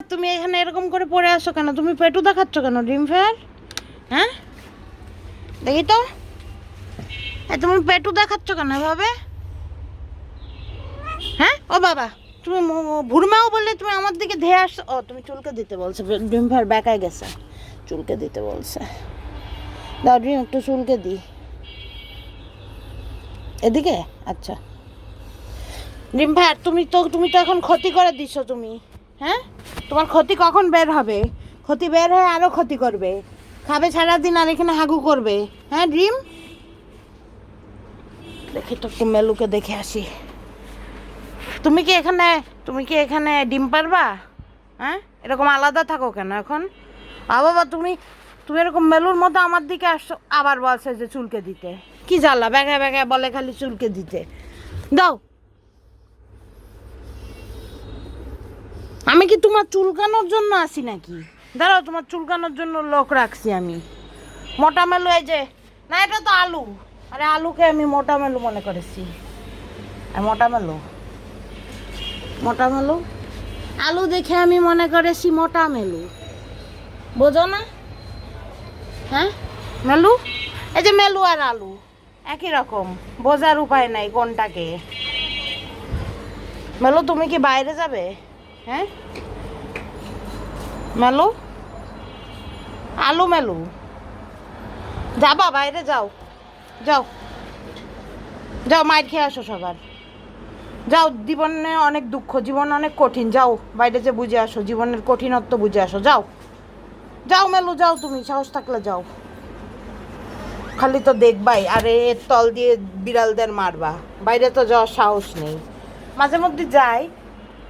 তুমি এখানে এরকম করে পড়ে আসো কেন? তুমি পেটু দেখাচ্ছ কেন ড্রিম ফেয়ার? হ্যাঁ দেখি তো, তুমি পেটু দেখাচ্ছ কেন এভাবে? হ্যাঁ ও বাবা, তুমি ভুরমাও বললে তুমি আমার দিকে ধেয়ে আসছো। ও তুমি চুলকে দিতে বলছো, ড্রিম ফেয়ার বেকায় গেছে, চুলকে দিতে বলছে। দাও ড্রিম, একটু চুলকে দিই এদিকে। আচ্ছা ড্রিম ফেয়ার, তুমি তো এখন ক্ষতি করে দিছো তুমি। হ্যাঁ তোমার ক্ষতি কখন বের হবে? ক্ষতি বের হয়ে আরও ক্ষতি করবে, খাবে সারাদিন আর এখানে হাগু করবে। হ্যাঁ ড্রিম, দেখি তো একটু মেলুকে দেখে আসি। তুমি কি এখানে ডিম পারবা? হ্যাঁ এরকম আলাদা থাকো কেন এখন? বাবা তুমি তুমি এরকম মেলুর মতো আমার দিকে আসছো, আবার বলছে যে চুলকে দিতে। কি জ্বালা, ব্যাগা ব্যাগা বলে খালি চুলকে দিতে। দাও, আমি কি তোমার চুলকানোর জন্য আসি নাকি? দাঁড়াও, তোমার চুলকানোর জন্য লোক রাখছি আমি। মোটা মেলু এই যে, না এটা তো আলু। আরে আলুকে আমি মোটা মেলু মনে করেছি। আর মোটা মেলু আলু দেখে আমি মনে করেছি মোটা মেলু, বোঝো না? হ্যাঁ মেলু, এই যে মেলু আর আলু একই রকম, বোঝার উপায় নাই কোনটাকে। মেলু তুমি কি বাইরে যাবে? হ্যাঁ মেলু, আলু মেলু, যাবা বাইরে? যাও যাও যাও, মাইর খেয়ে আসো সবার। যাও, জীবনে অনেক দুঃখ, জীবন অনেক কঠিন, যাও বাইরে যে বুঝে আসো, জীবনের কঠিনত্ব বুঝে আসো। যাও যাও মেলু, যাও, তুমি সাহস থাকলে যাও। খালি তো দেখবাই আর এর তল দিয়ে বিড়ালদের মারবা, বাইরে তো যাওয়ার সাহস নেই। মাঝে মধ্যে যাই,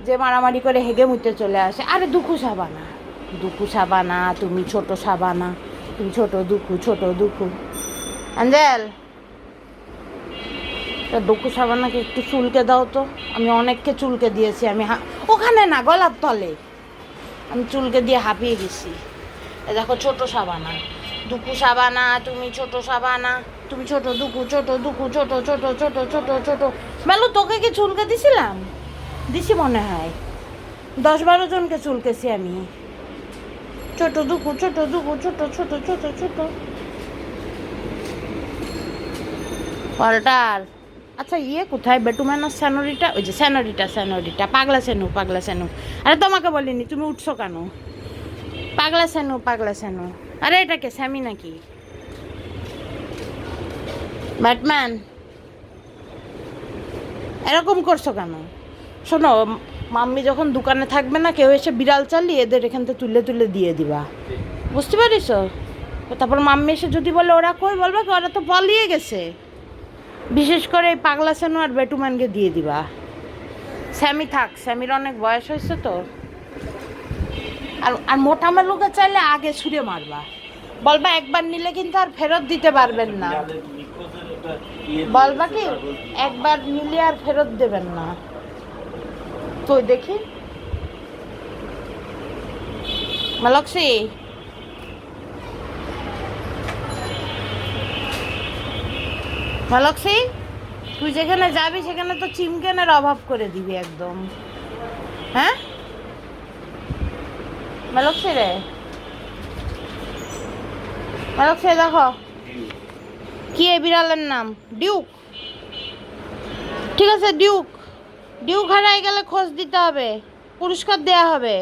যে মারামারি করে হেগে মুতে চলে আসে। আরে দুঃখু সাবানা, তুমি ছোট সাবানা, তুমি ছোট দুঃখু অ্যাঞ্জেল, তা দুঃখু সাবানাকে একটু চুলকে দাও তো। আমি অনেককে চুলকে দিয়েছি, আমি ওখানে না, গলার তলে আমি চুলকে দিয়ে হাঁপিয়ে গেছি। এ দেখো ছোট সাবানা, দুঃখু সাবানা, তুমি ছোট সাবানা, তুমি ছোট দুঃখু, ছোট মেলু, তোকে কি চুলকে দিছিলাম? দিছি মনে হয়, 10-12 জনকে চুলকেছি আমি। ছোট দুঃখু, ছোট পাল্টার। আচ্ছা ইয়ে কোথায়, বেটুম্যান স্যানোরিটা? ওই যে স্যানোরিটা, পাগলা সেনু। আরে তোমাকে বলিনি, তুমি উঠছো কেন? পাগলা সেনু। আরে এটাকে স্যামি নাকি? ব্যাটম্যান, এরকম করছো কেন? শোনো, মাম্মি যখন দোকানে থাকবে না, কেউ এসে বিড়াল চালিয়ে এদের এখান থেকে তুলে দিয়ে দিবা, বুঝতে পারিস? তারপর মাম্মি এসে যদি বলে ওরা কই, বলবা কি ওরা তো পালিয়ে গেছে। বিশেষ করে এই পাগলা সেনু আর বেটুম্যানকে দিয়ে দিবা। স্যামি থাক, স্যামির অনেক বয়স হয়েছে তো। আর মোটা মেলুকে চাইলে আগে ছুঁড়ে মারবা, বলবা একবার নিলে কিন্তু আর ফেরত দিতে পারবেন না। বলবা কি একবার নিলে আর ফেরত দেবেন না। তো দেখি মালক্সি, তুই যেখানে যাবি সেখানে তো চিমকেনের অভাব করে দিবি একদম। হ্যাঁ মালক্সি রে, দেখো কি এই বিড়ালের নাম? ডিউক। ঠিক আছে ডিউক হারাই গেলে খোঁজ দিতে হবে, পুরস্কার দেয়া হবে।